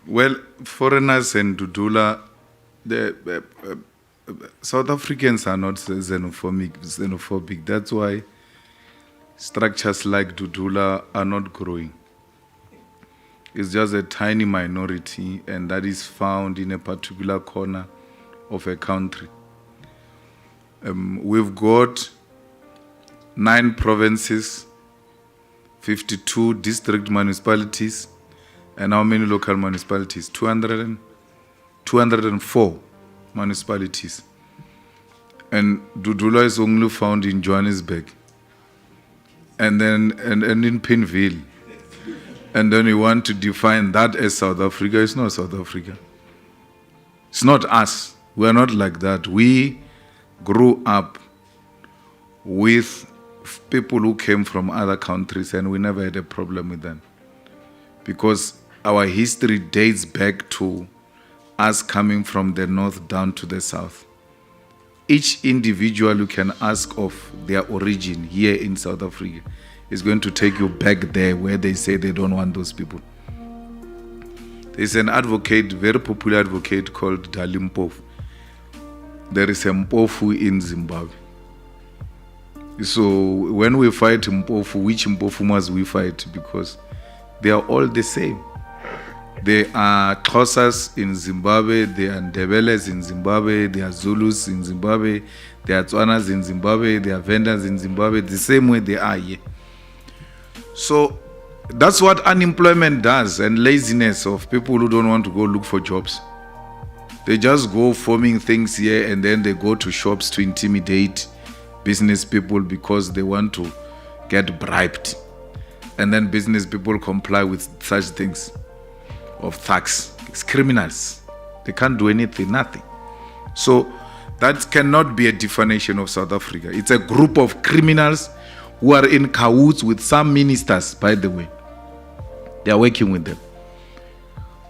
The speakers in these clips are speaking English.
Well, foreigners and Dudula, South Africans are not xenophobic. That's why structures like Dudula are not growing. It's just a tiny minority, and that is found in a particular corner of a country. We've got 9 provinces, 52 district municipalities, and how many local municipalities? 204 municipalities. And Dudula is only found in Johannesburg, and then and in Pinville. And then we want to define that as South Africa. It's not South Africa. It's not us. We're not like that. We grew up with people who came from other countries, and we never had a problem with them. Because our history dates back to us coming from the north down to the south. Each individual you can ask of their origin here in South Africa is going to take you back there where they say they don't want those people. There's an advocate, very popular advocate called Dali Mpofu. There is a Mpofu in Zimbabwe. So when we fight Mpofu, which Mpofu must we fight? Because they are all the same. They are Xhosas in Zimbabwe, they are Ndebeles in Zimbabwe, they are Zulus in Zimbabwe, they are Tswanas in Zimbabwe, they are Vendas in Zimbabwe, the same way they are here. So that's what unemployment does, and laziness of people who don't want to go look for jobs. They just go forming things here, and then they go to shops to intimidate business people because they want to get bribed. And then business people comply with such things of thugs. It's criminals. They can't do anything, nothing. So that cannot be a definition of South Africa. It's a group of criminals who are in cahoots with some ministers, by the way. They are working with them.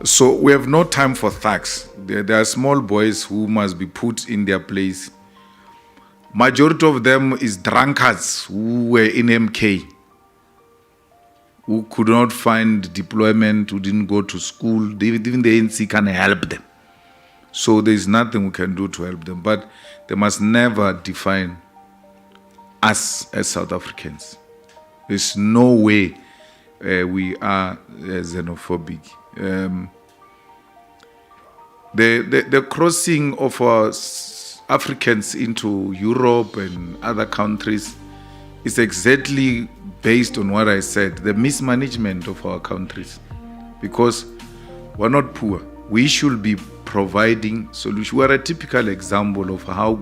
So we have no time for thugs. There are small boys who must be put in their place. Majority of them is drunkards who were in MK, who could not find deployment, who didn't go to school. Even the ANC can't help them. So there is nothing we can do to help them. But they must never define us as South Africans. There's no way we are xenophobic. The crossing of our Africans into Europe and other countries is exactly based on what I said, the mismanagement of our countries. Because we're not poor. We should be providing solutions. We are a typical example of how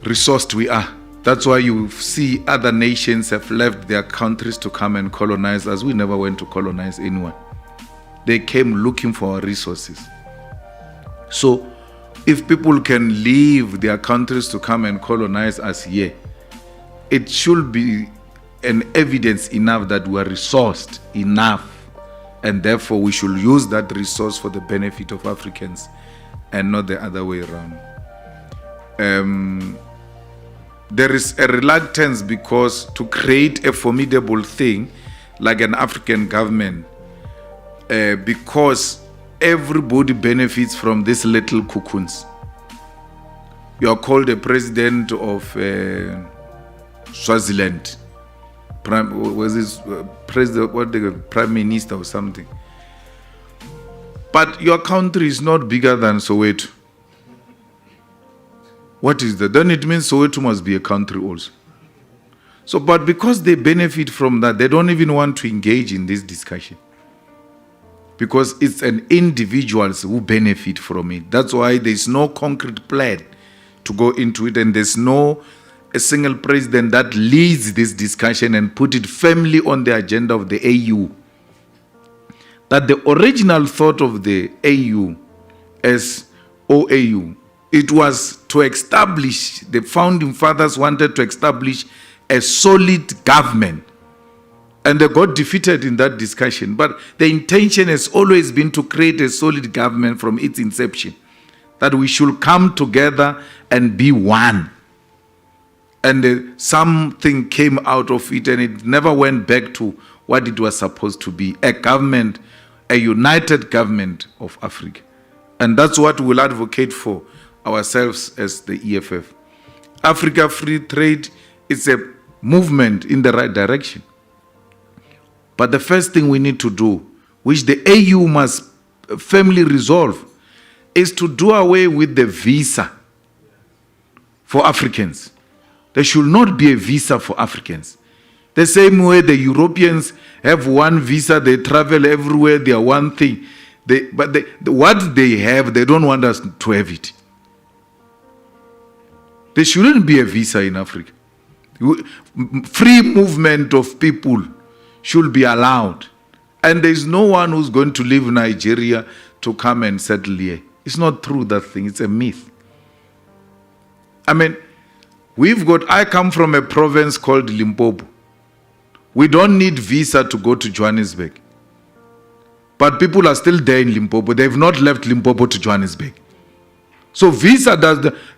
resourced we are. That's why you see other nations have left their countries to come and colonize us. We never went to colonize anyone. They came looking for our resources. So if people can leave their countries to come and colonize us here, it should be an evidence enough that we are resourced enough, and therefore we should use that resource for the benefit of Africans and not the other way around. There is a reluctance because to create a formidable thing like an African government, because everybody benefits from these little cocoons. You are called a president of Swaziland, prime minister or something. But your country is not bigger than Soweto. What is that? Then it means Soweto must be a country also. So, but because they benefit from that, they don't even want to engage in this discussion. Because it's an individuals who benefit from it. That's why there's no concrete plan to go into it, and there's no a single president that leads this discussion and put it firmly on the agenda of the AU. That the original thought of the AU as OAU, it was to establish, the founding fathers wanted to establish a solid government. And they got defeated in that discussion. But the intention has always been to create a solid government from its inception. That we should come together and be one. And something came out of it, and it never went back to what it was supposed to be, a government, a united government of Africa. And that's what we'll advocate for ourselves as the EFF. Africa Free Trade is a movement in the right direction. But the first thing we need to do, which the AU must firmly resolve, is to do away with the visa for Africans. There should not be a visa for Africans. The same way the Europeans have one visa, they travel everywhere, they are one thing. What they have, they don't want us to have it. There shouldn't be a visa in Africa. Free movement of people should be allowed. And there is no one who's going to leave Nigeria to come and settle here. It's not true, that thing. It's a myth. I mean, I come from a province called Limpopo. We don't need visa to go to Johannesburg. But people are still there in Limpopo. They've not left Limpopo to Johannesburg. So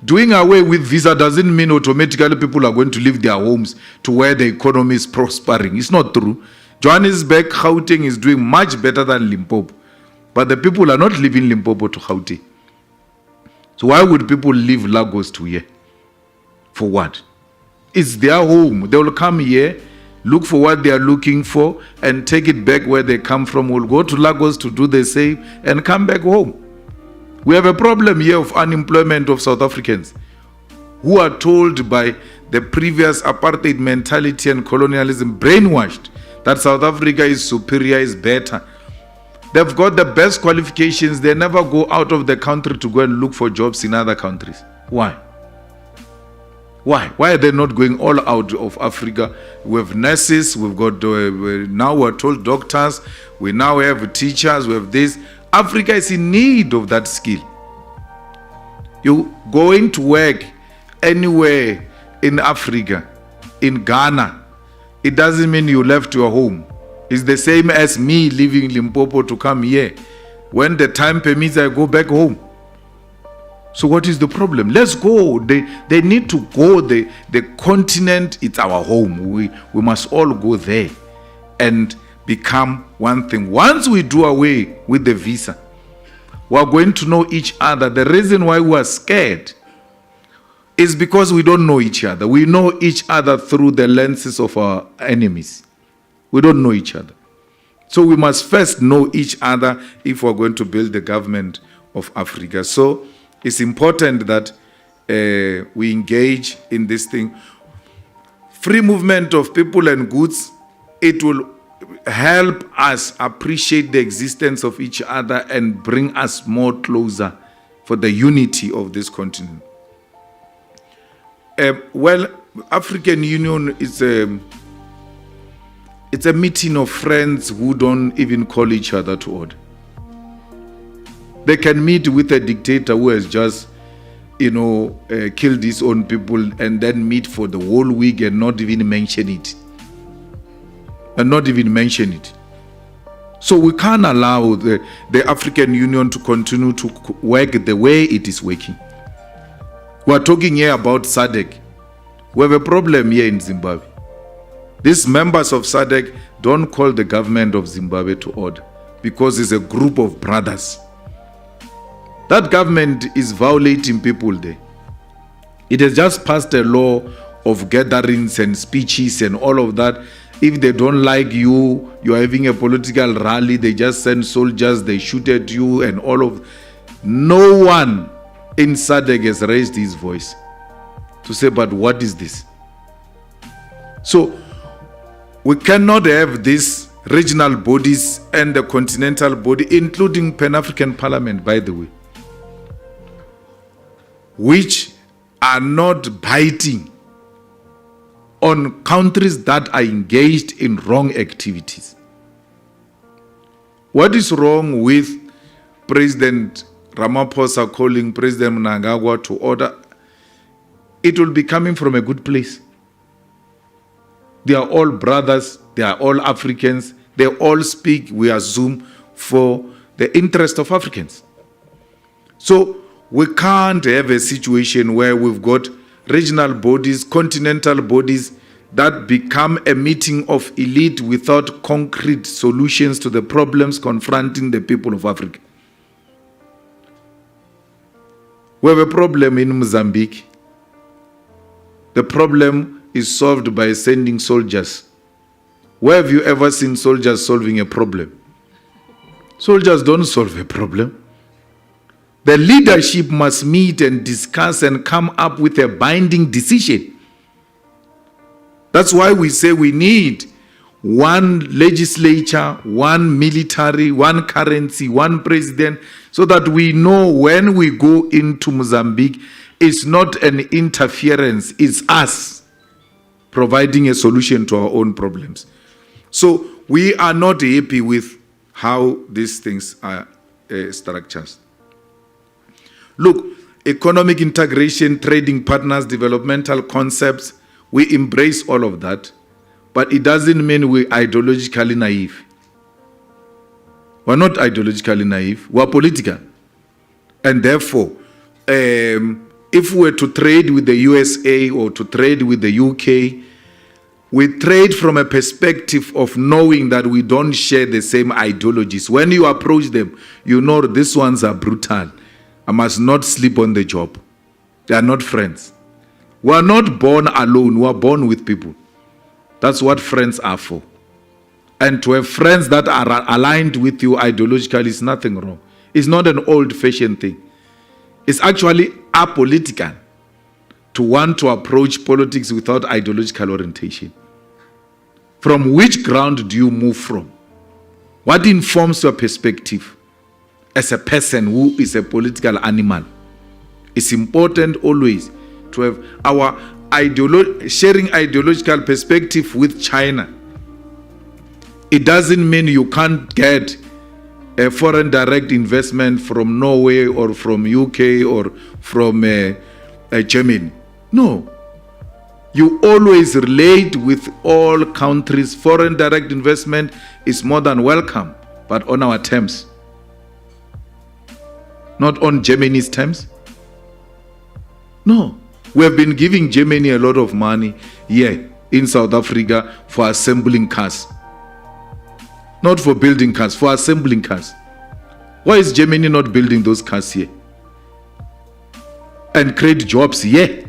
doing away with visa doesn't mean automatically people are going to leave their homes to where the economy is prospering. It's not true. Johannesburg, Gauteng is doing much better than Limpopo. But the people are not leaving Limpopo to Gauteng. So why would people leave Lagos to here? For what? It's their home. They will come here, look for what they are looking for, and take it back where they come from. We'll go to Lagos to do the same and come back home. We have a problem here of unemployment of South Africans who are told by the previous apartheid mentality and colonialism, brainwashed, that South Africa is superior, is better. They've got the best qualifications. They never go out of the country to go and look for jobs in other countries. Why? Why? Why are they not going all out of Africa? We have nurses, we've got, now we're told doctors, we now have teachers, we have this. Africa is in need of that skill. You going to work anywhere in Africa, in Ghana, it doesn't mean you left your home. It's the same as me leaving Limpopo to come here. When the time permits, I go back home. So what is the problem? Let's go. They need to go. The continent, it's our home. We must all go there and become one thing. Once we do away with the visa, we are going to know each other. The reason why we are scared is because we don't know each other. We know each other through the lenses of our enemies. We don't know each other. So we must first know each other if we're going to build the government of Africa. So it's important that we engage in this thing. Free movement of people and goods, it will help us appreciate the existence of each other and bring us more closer for the unity of this continent. African Union is it's a meeting of friends who don't even call each other to order. They can meet with a dictator who has just, killed his own people and then meet for the whole week and not even mention it. So we can't allow the African Union to continue to work the way it is working. We are talking here about SADC. We have a problem here in Zimbabwe. These members of SADC don't call the government of Zimbabwe to order because it's a group of brothers. That government is violating people there. It has just passed a law of gatherings and speeches and all of that. If they don't like you, you're having a political rally, they just send soldiers, they shoot at you and all of. No one in SADC has raised his voice to say, but what is this? So we cannot have these regional bodies and the continental body, including Pan-African Parliament, by the way, which are not biting on countries that are engaged in wrong activities. What is wrong with President Ramaphosa calling President Mnangagwa to order? It will be coming from a good place. They are all brothers, they are all Africans, they all speak, we assume, for the interest of Africans. So we can't have a situation where we've got regional bodies, continental bodies that become a meeting of elite without concrete solutions to the problems confronting the people of Africa. We have a problem in Mozambique. The problem is solved by sending soldiers. Where have you ever seen soldiers solving a problem? Soldiers don't solve a problem. The leadership must meet and discuss and come up with a binding decision. That's why we say we need one legislature, one military, one currency, one president, so that we know when we go into Mozambique, it's not an interference, it's us providing a solution to our own problems. So we are not happy with how these things are structured. Look, economic integration, trading partners, developmental concepts, we embrace all of that, but it doesn't mean we're ideologically naive. We're not ideologically naive, we're political. And therefore, if we were to trade with the USA or to trade with the UK, we trade from a perspective of knowing that we don't share the same ideologies. When you approach them, you know these ones are brutal. I must not sleep on the job. They are not friends. We are not born alone. We are born with people. That's what friends are for. And to have friends that are aligned with you ideologically is nothing wrong. It's not an old-fashioned thing. It's actually apolitical to want to approach politics without ideological orientation. From which ground do you move from? What informs your perspective as a person who is a political animal? It's important always to have our sharing ideological perspective with China. It doesn't mean you can't get a foreign direct investment from Norway or from UK or from Germany. No. You always relate with all countries. Foreign direct investment is more than welcome, but on our terms. Not on Germany's terms. No. We have been giving Germany a lot of money here in South Africa for assembling cars. Not for building cars, for assembling cars. Why is Germany not building those cars here? And create jobs here?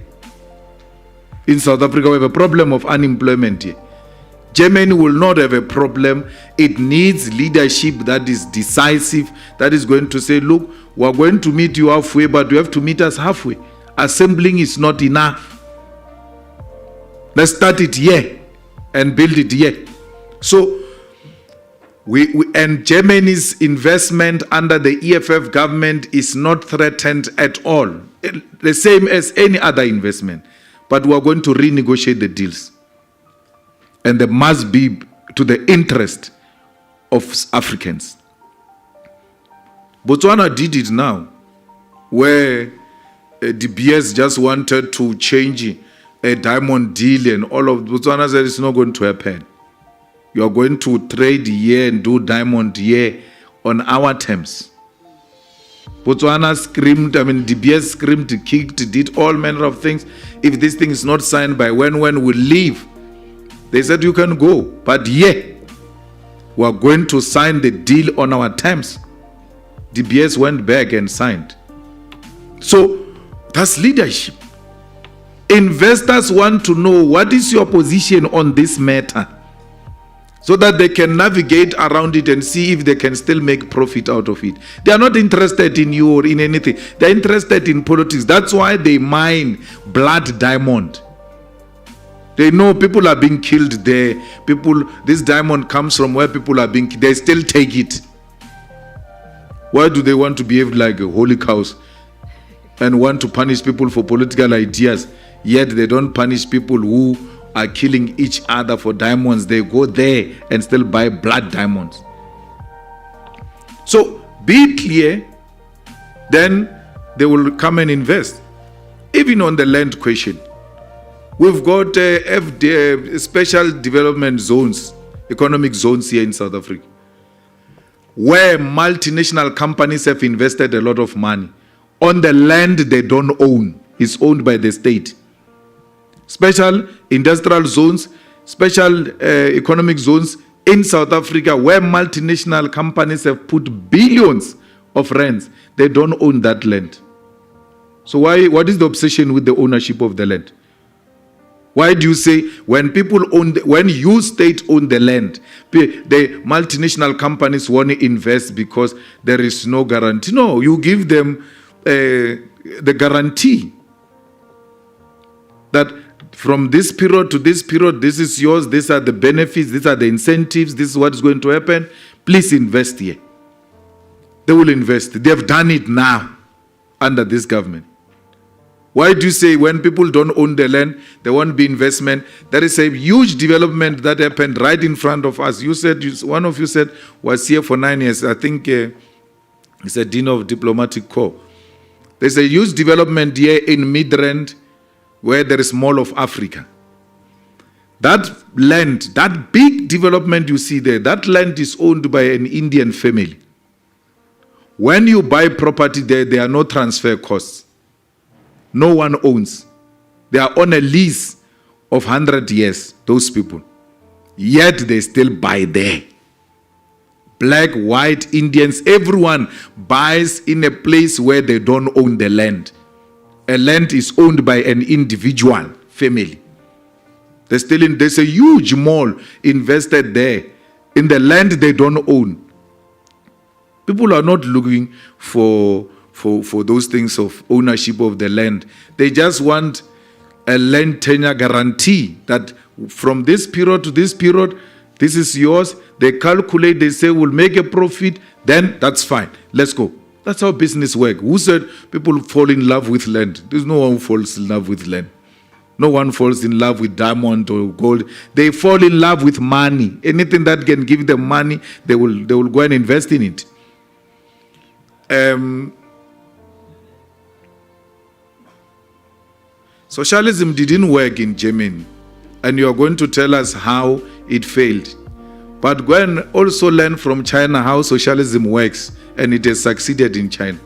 In South Africa, we have a problem of unemployment here. Germany will not have a problem. It needs leadership that is decisive, that is going to say, look, we're going to meet you halfway, but you have to meet us halfway. Assembling is not enough. Let's start it here and build it here. So, and Germany's investment under the EFF government is not threatened at all. The same as any other investment. But we are going to renegotiate the deals. And they must be to the interest of Africans. Botswana did it now, where the BS just wanted to change a diamond deal, and all of Botswana said it's not going to happen. You are going to trade here and do diamond here on our terms. Botswana screamed, the BS screamed, kicked, did all manner of things. If this thing is not signed by when we leave, they said you can go. But yeah, we are going to sign the deal on our terms. The BS went back and signed. So that's leadership. Investors want to know what is your position on this matter, so that they can navigate around it and see if they can still make profit out of it. They are not interested in you or in anything. They are interested in politics. That's why they mine blood diamond. They know people are being killed there. This diamond comes from where people are being killed. They still take it. Why do they want to behave like a holy cows and want to punish people for political ideas, yet they don't punish people who are killing each other for diamonds? They go there and still buy blood diamonds. So be clear, then they will come and invest. Even on the land question, we've got special development zones, economic zones here in South Africa, where multinational companies have invested a lot of money on the land they don't own. It's owned by the state. special industrial zones, special economic zones in South Africa where multinational companies have put billions of rands. They don't own that land. So what is the obsession with the ownership of the land? Why do you say when people when you state own the land, the multinational companies want to invest because there is no guarantee? No, you give them the guarantee that from this period to this period, this is yours, these are the benefits, these are the incentives, this is what is going to happen. Please invest here. They will invest. They have done it now under this government. Why do you say when people don't own the land, there won't be investment? There is a huge development that happened right in front of us. You said, one of you said, was here for 9 years. I think he's a dean of diplomatic corps. There's a huge development here in Midrand where there is Mall of Africa. That land, that big development you see there, that land is owned by an Indian family. When you buy property there are no transfer costs. No one owns. They are on a lease of 100 years, those people. Yet they still buy there. Black, white, Indians, everyone buys in a place where they don't own the land. A land is owned by an individual family. There's a huge mall invested there in the land they don't own. People are not looking for those things of ownership of the land. They just want a land tenure guarantee that from this period to this period, this is yours. They calculate, they say we'll make a profit, then that's fine. Let's go. That's how business works. Who said people fall in love with land? There's no one who falls in love with land. No one falls in love with diamond or gold. They fall in love with money. Anything that can give them money, they will go and invest in it. Socialism didn't work in Germany, and you are going to tell us how it failed. But go and also learn from China how socialism works, and it has succeeded in China.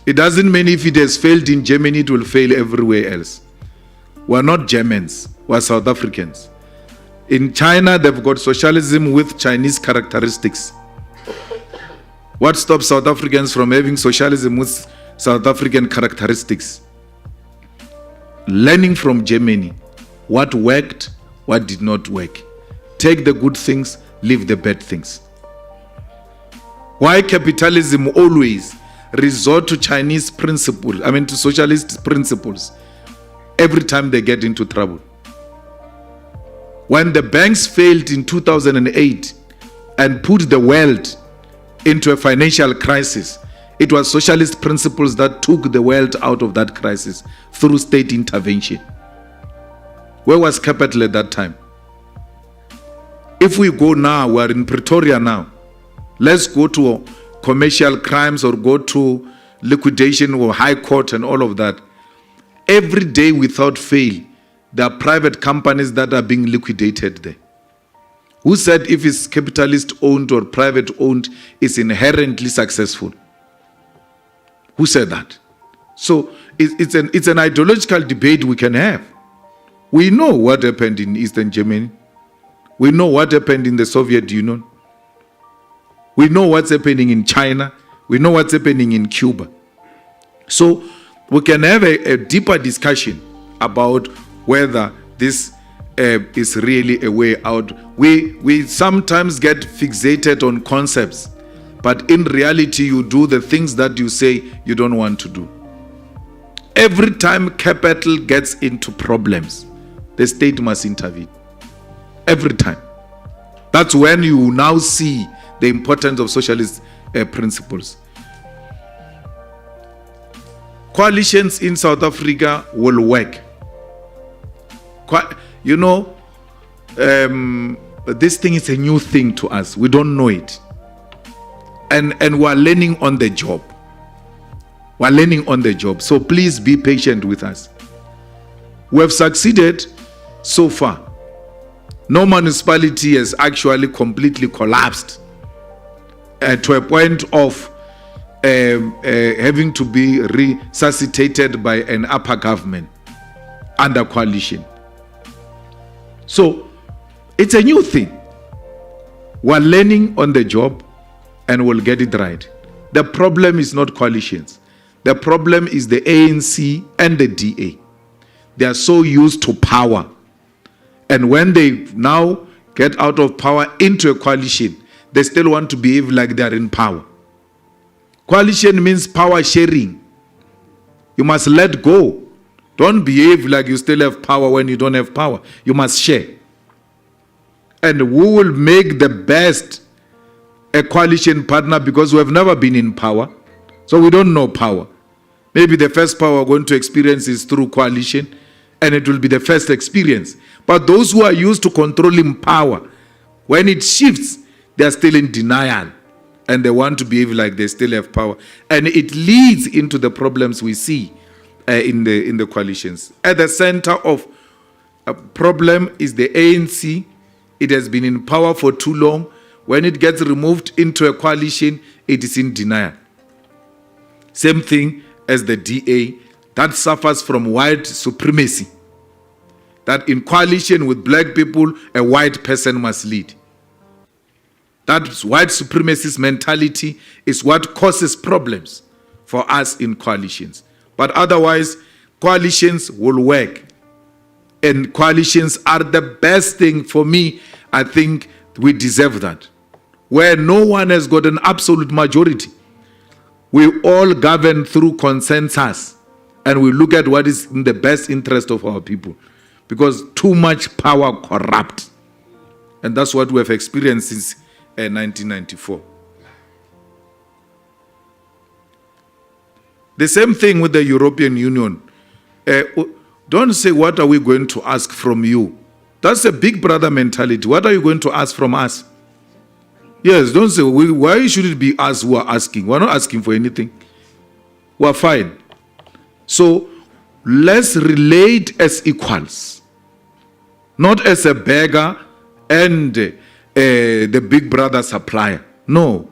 It doesn't mean if it has failed in Germany, it will fail everywhere else. We're not Germans, we're South Africans. In China, they've got socialism with Chinese characteristics. What stops South Africans from having socialism with South African characteristics? Learning from Germany, what worked, what did not work. Take the good things, leave the bad things. Why capitalism always resort to Chinese principles, to socialist principles, every time they get into trouble? When the banks failed in 2008 and put the world into a financial crisis, it was socialist principles that took the world out of that crisis through state intervention. Where was capital at that time? If we go now, we're in Pretoria now. Let's go to commercial crimes or go to liquidation or high court and all of that. Every day without fail, there are private companies that are being liquidated there. Who said if it's capitalist owned or private owned, it's inherently successful? Who said that? So it's an ideological debate we can have. We know what happened in Eastern Germany. We know what happened in the Soviet Union. We know what's happening in China. We know what's happening in Cuba. So we can have a deeper discussion about whether this is really a way out. We sometimes get fixated on concepts, but in reality, you do the things that you say you don't want to do. Every time capital gets into problems, the state must intervene. Every time. That's when you now see the importance of socialist principles. Coalitions in South Africa will work. This thing is a new thing to us. We don't know it. And we're learning on the job. We're learning on the job. So please be patient with us. We have succeeded so far. No municipality has actually completely collapsed to a point of having to be resuscitated by an upper government. under coalition. So it's a new thing. We're learning on the job and we'll get it right. The problem is not coalitions. The problem is the ANC and the DA. They are so used to power. And when they now get out of power into a coalition, they still want to behave like they are in power. Coalition means power sharing. You must let go. Don't behave like you still have power when you don't have power. You must share. And who will make the best a coalition partner, because we have never been in power, so we don't know power. Maybe the first power we're going to experience is through coalition, and it will be the first experience. But those who are used to controlling power, when it shifts, they are still in denial, and they want to behave like they still have power. And it leads into the problems we see in the coalitions. At the center of a problem is the ANC. It has been in power for too long. When it gets removed into a coalition, it is in denial. Same thing as the DA, that suffers from white supremacy. That in coalition with black people, a white person must lead. That white supremacist mentality is what causes problems for us in coalitions. But otherwise, coalitions will work. And coalitions are the best thing for me. I think we deserve that. Where no one has got an absolute majority. We all govern through consensus. And we look at what is in the best interest of our people. Because too much power corrupts. And that's what we have experienced since 1994. The same thing with the European Union. Don't say, what are we going to ask from you? That's a big brother mentality. What are you going to ask from us? Yes, don't say, why should it be us who are asking? We're not asking for anything. We're fine. So let's relate as equals, not as a beggar and the big brother supplier. No,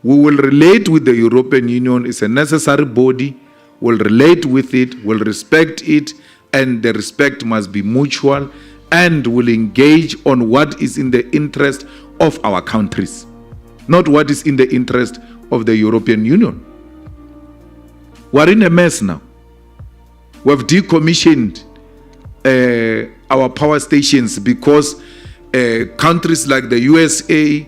we will relate with the European Union. It's a necessary body. We'll relate with it, we'll respect it, and the respect must be mutual, and will engage on what is in the interest of our countries, not what is in the interest of the European Union. We're in a mess now. We've decommissioned our power stations because countries like the USA,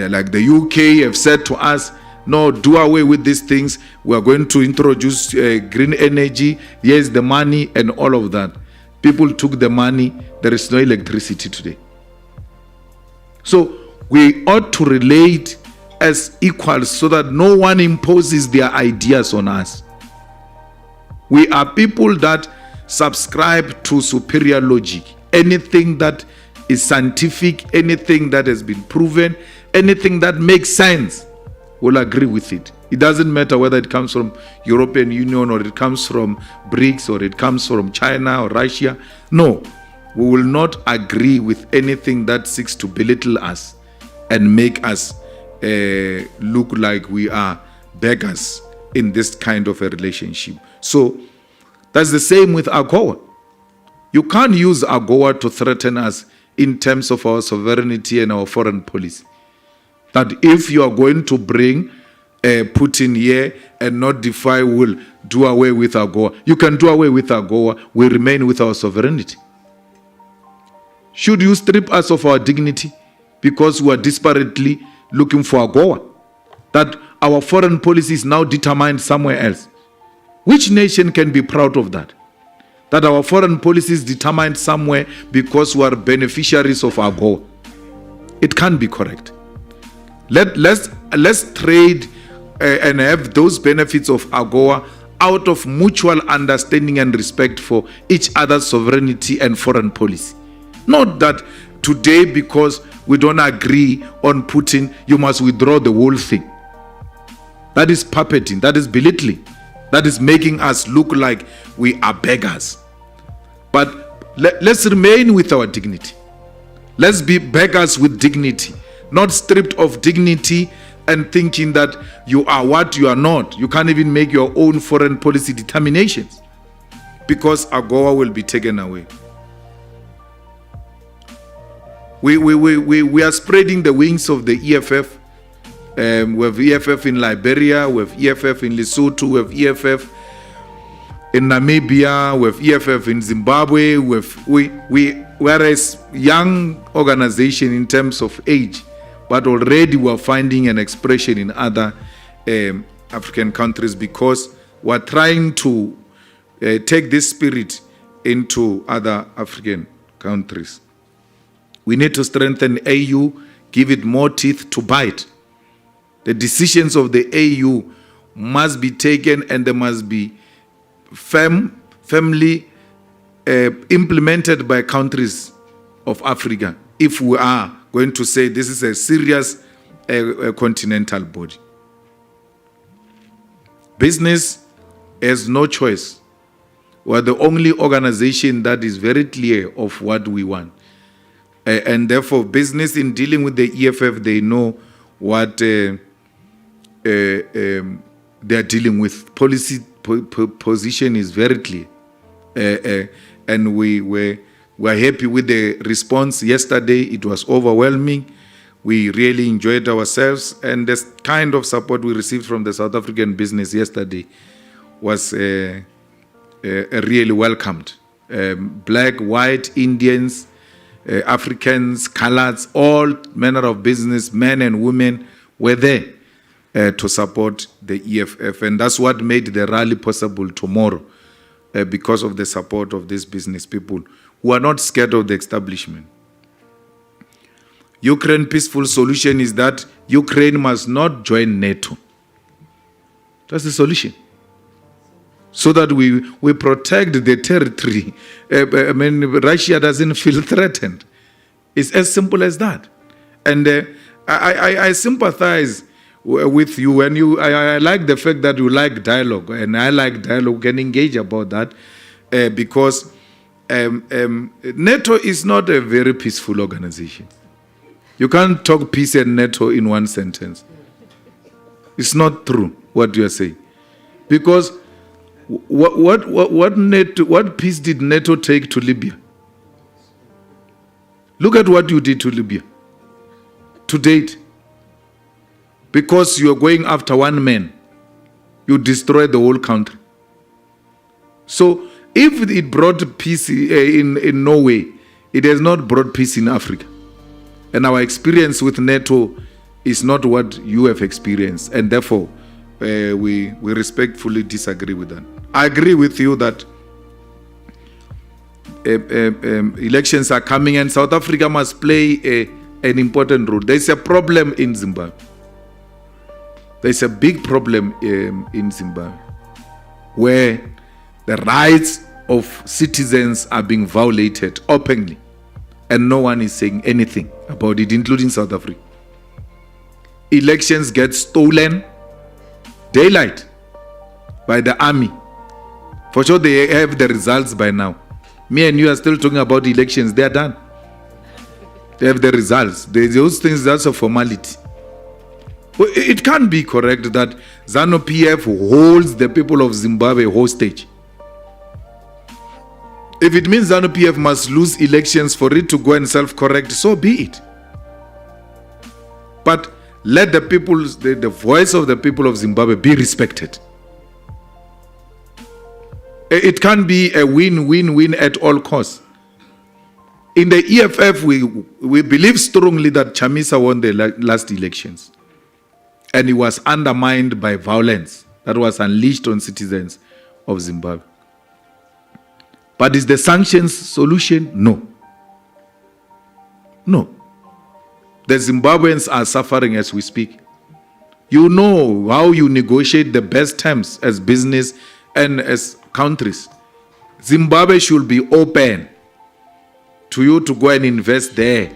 like the UK have said to us, no, do away with these things. We are going to introduce green energy. Here's the money and all of that. People took the money. There is no electricity today. So we ought to relate as equals so that no one imposes their ideas on us. We are people that subscribe to superior logic. Anything that is scientific, anything that has been proven, anything that makes sense, we'll agree with it. It doesn't matter whether it comes from European Union or it comes from BRICS or it comes from China or Russia. No, we will not agree with anything that seeks to belittle us and make us look like we are beggars in this kind of a relationship. So that's the same with AGOA. You can't use AGOA to threaten us in terms of our sovereignty and our foreign policy. That if you are going to bring Putin here and not defy, will do away with AGOA. You can do away with AGOA. We remain with our sovereignty. Should you strip us of our dignity because we are desperately looking for AGOA? That our foreign policy is now determined somewhere else. Which nation can be proud of that? That our foreign policy is determined somewhere because we are beneficiaries of AGOA. It can't be correct. Let's trade and have those benefits of AGOA out of mutual understanding and respect for each other's sovereignty and foreign policy. Not that today, because we don't agree on Putin, you must withdraw the whole thing. That is puppeting, that is belittling, that is making us look like we are beggars. But let's remain with our dignity. Let's be beggars with dignity, not stripped of dignity and thinking that you are what you are not. You can't even make your own foreign policy determinations. because AGOA will be taken away. We are spreading the wings of the EFF. We have EFF in Liberia, we have EFF in Lesotho, we have EFF in Namibia, we have EFF in Zimbabwe. We're a young organization in terms of age, but already we're finding an expression in other African countries, because we're trying to take this spirit into other African countries. We need to strengthen AU, give it more teeth to bite. The decisions of the AU must be taken, and they must be firmly implemented by countries of Africa, if we are going to say this is a serious continental body. Business has no choice. We are the only organization that is very clear of what we want. And therefore, business in dealing with the EFF, they know what they are dealing with. Policy position is very clear. And we're happy with the response yesterday. It was overwhelming. We really enjoyed ourselves. And the kind of support we received from the South African business yesterday was really welcomed. Black, white, Indians, Africans, coloreds, all manner of business, men and women were there to support the EFF. And that's what made the rally possible tomorrow, because of the support of these business people who are not scared of the establishment. Ukraine peaceful solution is that Ukraine must not join NATO. That's the solution. So that we protect the territory. Russia doesn't feel threatened. It's as simple as that. And I sympathize with you, and I like the fact that you like dialogue, and I like dialogue. We can engage about that, because NATO is not a very peaceful organization. You can't talk peace and NATO in one sentence. It's not true what you are saying, because what peace did NATO take to Libya? Look at what you did to Libya to date. Because you are going after one man, you destroy the whole country. So if it brought peace in Norway, it has not brought peace in Africa. And our experience with NATO is not what you have experienced. And therefore, we respectfully disagree with that. I agree with you that elections are coming, and South Africa must play an important role. There's a problem in Zimbabwe. There's a big problem in Zimbabwe, where the rights of citizens are being violated openly, and no one is saying anything about it, including South Africa. Elections get stolen daylight by the army. For sure, they have the results by now. Me and you are still talking about elections. They are done. They have the results. Those things, that's a formality. It can't be correct that ZANU-PF holds the people of Zimbabwe hostage. If it means ZANU-PF must lose elections for it to go and self-correct, so be it. But let the people, the voice of the people of Zimbabwe be respected. It can't be a win-win-win at all costs. In the EFF, we believe strongly that Chamisa won the last elections. And he was undermined by violence that was unleashed on citizens of Zimbabwe. But is the sanctions solution? No. No. The Zimbabweans are suffering as we speak. You know how you negotiate the best terms as business and as countries. Zimbabwe should be open to you to go and invest there,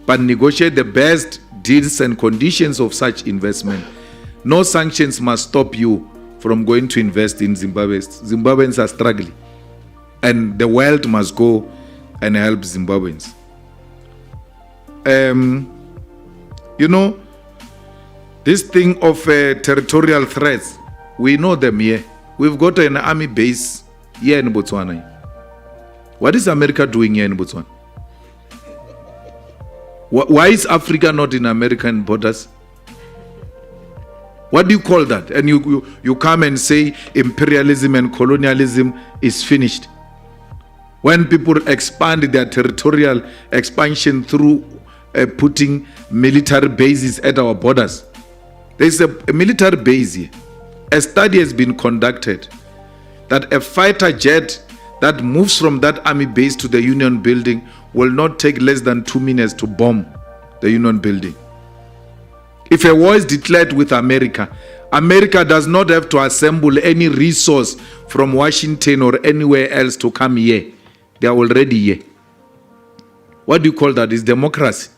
but negotiate the best deals and conditions of such investment. No sanctions must stop you from going to invest in Zimbabwe. Zimbabweans are struggling, and the world must go and help Zimbabweans. You know, this thing of territorial threats, we know them here. We've got an army base here in Botswana. What is America doing here in Botswana? Why is Africa not in American borders? What do you call that? And you come and say imperialism and colonialism is finished. When people expand their territorial expansion through putting military bases at our borders. There's a military base here. A study has been conducted that a fighter jet that moves from that army base to the Union building will not take less than 2 minutes to bomb the Union building. If a war is declared with America, America does not have to assemble any resource from Washington or anywhere else to come here. They are already here. What do you call that? It's democracy.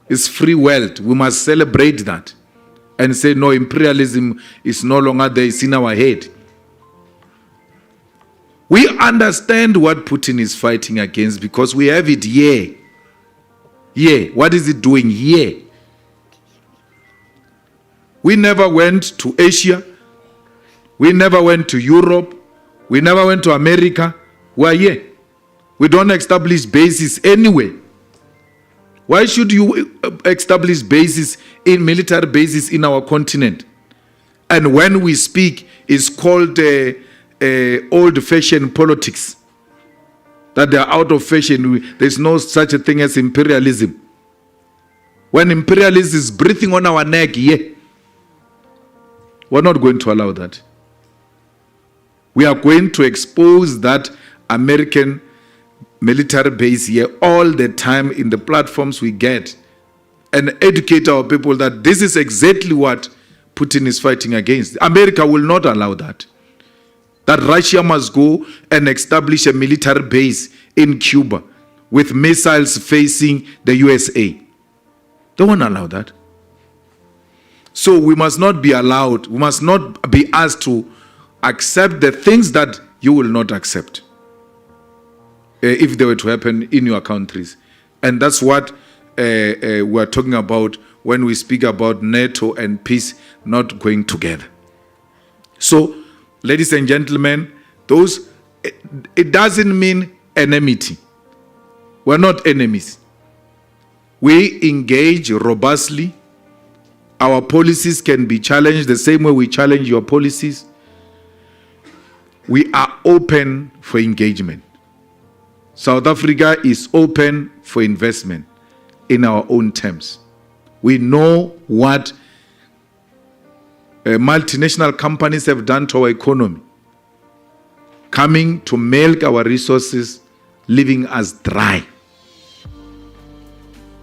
It's free world. We must celebrate that and say, no, imperialism is no longer there. It's in our head. We understand what Putin is fighting against because we have it here. Here. What is it doing here? We never went to Asia. We never went to Europe. We never went to America. We are here. We don't establish bases anywhere. Why should you establish bases in military bases in our continent? And when we speak, it's called old-fashioned politics. That they are out of fashion. There's no such a thing as imperialism. When imperialism is breathing on our neck, we're not going to allow that. We are going to expose that American military base here all the time in the platforms we get and educate our people that this is exactly what Putin is fighting against. America will not allow that. That Russia must go and establish a military base in Cuba with missiles facing the USA. They won't allow that. So we must not be allowed, we must not be asked to accept the things that you will not accept if they were to happen in your countries. And that's what we are talking about when we speak about NATO and peace not going together. So, ladies and gentlemen, it doesn't mean enmity. We're not enemies. We engage robustly. Our policies can be challenged the same way we challenge your policies. We are open for engagement. South Africa is open for investment in our own terms. We know what multinational companies have done to our economy, coming to milk our resources, leaving us dry.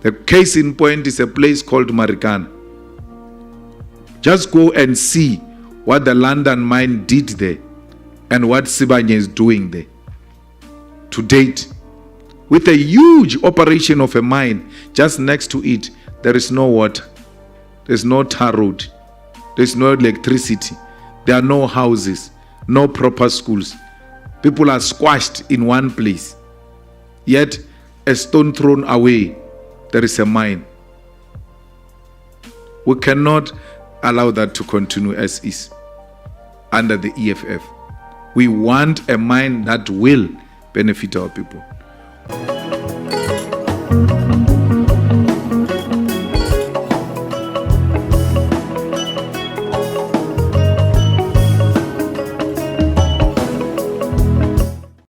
The case in point is a place called Marikana. Just go and see what the London mine did there and what Sibanye is doing there. To date, with a huge operation of a mine just next to it, there is no water, there's no tar road, there's no electricity, there are no houses, no proper schools. People are squashed in one place. Yet, a stone thrown away, there is a mine. We cannot allow that to continue as is under the EFF. We want a mine that will benefit our people.